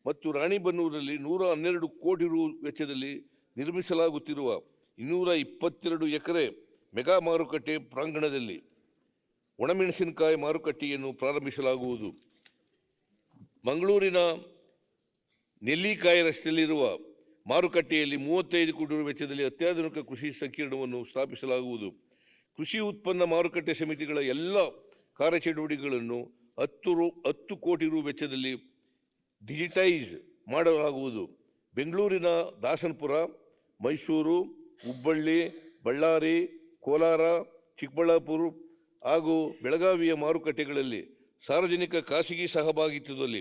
ಮತ್ತು ರಾಣಿಬೆನ್ನೂರಲ್ಲಿ 112 ಕೋಟಿ ರು ವೆಚ್ಚದಲ್ಲಿ ನಿರ್ಮಿಸಲಾಗುತ್ತಿರುವ 222 ಎಕರೆ ಮೆಗಾ ಮಾರುಕಟ್ಟೆ ಪ್ರಾಂಗಣದಲ್ಲಿ ಒಣಮೆಣಸಿನಕಾಯಿ ಮಾರುಕಟ್ಟೆಯನ್ನು ಪ್ರಾರಂಭಿಸಲಾಗುವುದು. ಮಂಗಳೂರಿನ ನೆಲ್ಲಿಕಾಯಿ ರಸ್ತೆಯಲ್ಲಿರುವ ಮಾರುಕಟ್ಟೆಯಲ್ಲಿ 35 ಕೋಟಿ ರು ವೆಚ್ಚದಲ್ಲಿ ಅತ್ಯಾಧುನಿಕ ಕೃಷಿ ಸಂಕೀರ್ಣವನ್ನು ಸ್ಥಾಪಿಸಲಾಗುವುದು. ಕೃಷಿ ಉತ್ಪನ್ನ ಮಾರುಕಟ್ಟೆ ಸಮಿತಿಗಳ ಎಲ್ಲ ಕಾರ್ಯಚಟುವಟಿಕೆಗಳನ್ನು 10 ಕೋಟಿ ರು ವೆಚ್ಚದಲ್ಲಿ ಡಿಜಿಟೈಸ್ ಮಾಡಲಾಗುವುದು. ಬೆಂಗಳೂರಿನ ದಾಸನಪುರ, ಮೈಸೂರು, ಹುಬ್ಬಳ್ಳಿ, ಬಳ್ಳಾರಿ, ಕೋಲಾರ, ಚಿಕ್ಕಬಳ್ಳಾಪುರ ಹಾಗೂ ಬೆಳಗಾವಿಯ ಮಾರುಕಟ್ಟೆಗಳಲ್ಲಿ ಸಾರ್ವಜನಿಕ ಖಾಸಗಿ ಸಹಭಾಗಿತ್ವದಲ್ಲಿ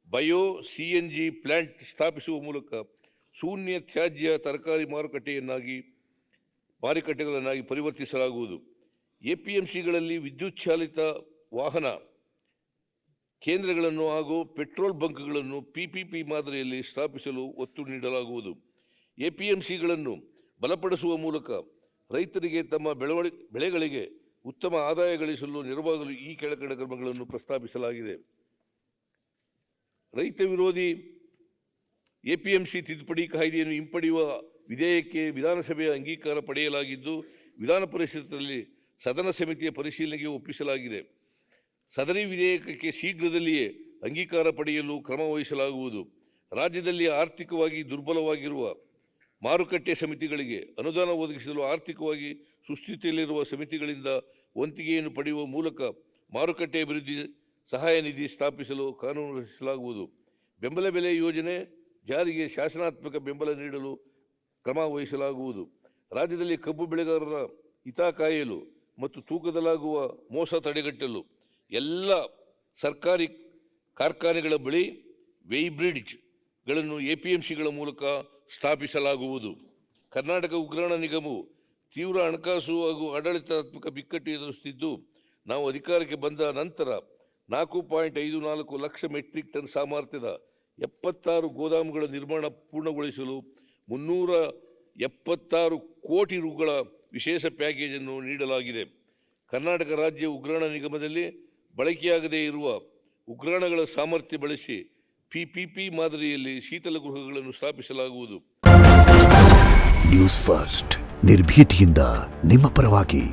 ಬಯೋ CNG ಪ್ಲಾಂಟ್ ಸ್ಥಾಪಿಸುವ ಮೂಲಕ ಶೂನ್ಯ ತ್ಯಾಜ್ಯ ತರಕಾರಿ ಮಾರುಕಟ್ಟೆಗಳನ್ನಾಗಿ ಪರಿವರ್ತಿಸಲಾಗುವುದು. APMCಗಳಲ್ಲಿ ವಿದ್ಯುತ್ ಚಾಲಿತ ವಾಹನ ಕೇಂದ್ರಗಳನ್ನು ಹಾಗೂ ಪೆಟ್ರೋಲ್ ಬಂಕ್ಗಳನ್ನು PPP ಮಾದರಿಯಲ್ಲಿ ಸ್ಥಾಪಿಸಲು ಒತ್ತು ನೀಡಲಾಗುವುದು. APMCಗಳನ್ನು ಬಲಪಡಿಸುವ ಮೂಲಕ ರೈತರಿಗೆ ತಮ್ಮ ಬೆಳೆಗಳಿಗೆ ಉತ್ತಮ ಆದಾಯ ಗಳಿಸಲು ನೆರವಾಗಲು ಈ ಕೆಳಕಂಡ ಕ್ರಮಗಳನ್ನು ಪ್ರಸ್ತಾಪಿಸಲಾಗಿದೆ. ರೈತ ವಿರೋಧಿ APMC ತಿದ್ದುಪಡಿ ಕಾಯ್ದೆಯನ್ನು ಹಿಂಪಡೆಯುವ ವಿಧೇಯಕಕ್ಕೆ ವಿಧಾನಸಭೆಯ ಅಂಗೀಕಾರ ಪಡೆಯಲಾಗಿದ್ದು, ವಿಧಾನ ಪರಿಷತ್ತಿನಲ್ಲಿ ಸದನ ಸಮಿತಿಯ ಪರಿಶೀಲನೆಗೆ ಒಪ್ಪಿಸಲಾಗಿದೆ. ಸದರಿ ವಿಧೇಯಕಕ್ಕೆ ಶೀಘ್ರದಲ್ಲಿಯೇ ಅಂಗೀಕಾರ ಪಡೆಯಲು ಕ್ರಮ ವಹಿಸಲಾಗುವುದು. ರಾಜ್ಯದಲ್ಲಿ ಆರ್ಥಿಕವಾಗಿ ದುರ್ಬಲವಾಗಿರುವ ಮಾರುಕಟ್ಟೆ ಸಮಿತಿಗಳಿಗೆ ಅನುದಾನ ಒದಗಿಸಲು ಆರ್ಥಿಕವಾಗಿ ಸುಸ್ಥಿತಿಯಲ್ಲಿರುವ ಸಮಿತಿಗಳಿಂದ ವಂತಿಗೆಯನ್ನು ಪಡೆಯುವ ಮೂಲಕ ಮಾರುಕಟ್ಟೆ ಅಭಿವೃದ್ಧಿ ಸಹಾಯ ನಿಧಿ ಸ್ಥಾಪಿಸಲು ಕಾನೂನು ರಚಿಸಲಾಗುವುದು. ಬೆಂಬಲ ಬೆಲೆ ಯೋಜನೆ ಜಾರಿಗೆ ಶಾಸನಾತ್ಮಕ ಬೆಂಬಲ ನೀಡಲು ಕ್ರಮ ವಹಿಸಲಾಗುವುದು. ರಾಜ್ಯದಲ್ಲಿ ಕಬ್ಬು ಬೆಳೆಗಾರರ ಹಿತ ಕಾಯಲು ಮತ್ತು ತೂಕದಲ್ಲಾಗುವ ಮೋಸ ತಡೆಗಟ್ಟಲು ಎಲ್ಲ ಸರ್ಕಾರಿ ಕಾರ್ಖಾನೆಗಳ ಬಳಿ ವೇಯ್ಬ್ರಿಡ್ಜ್ಗಳನ್ನು APMCಗಳ ಮೂಲಕ ಸ್ಥಾಪಿಸಲಾಗುವುದು. ಕರ್ನಾಟಕ ಉಗ್ರಾಣ ನಿಗಮವು ತೀವ್ರ ಹಣಕಾಸು ಹಾಗೂ ಆಡಳಿತಾತ್ಮಕ ಬಿಕ್ಕಟ್ಟು ಎದುರಿಸುತ್ತಿದ್ದು, ನಾವು ಅಧಿಕಾರಕ್ಕೆ ಬಂದ ನಂತರ 4.54 ಲಕ್ಷ ಮೆಟ್ರಿಕ್ ಟನ್ ಸಾಮರ್ಥ್ಯದ 76 ಗೋದಾಮುಗಳ ನಿರ್ಮಾಣ ಪೂರ್ಣಗೊಳಿಸಲು 376 ಕೋಟಿ ರುಗಳ ವಿಶೇಷ ಪ್ಯಾಕೇಜನ್ನು ನೀಡಲಾಗಿದೆ. ಕರ್ನಾಟಕ ರಾಜ್ಯ ಉಗ್ರಾಣ ನಿಗಮದಲ್ಲಿ ಬಳಕೆಯಾಗದೇ ಇರುವ ಉಗ್ರಾಣಗಳ ಸಾಮರ್ಥ್ಯ ಬಳಸಿ PPP ಮಾದರಿಯಲ್ಲಿ ಶೀತಲ ಗೃಹಗಳನ್ನು ಸ್ಥಾಪಿಸಲಾಗುವುದು. ನ್ಯೂಸ್ ಫಸ್ಟ್ ನಿರ್ಭೀತಿಯಿಂದ ನಿಮ್ಮ ಪರವಾಗಿ.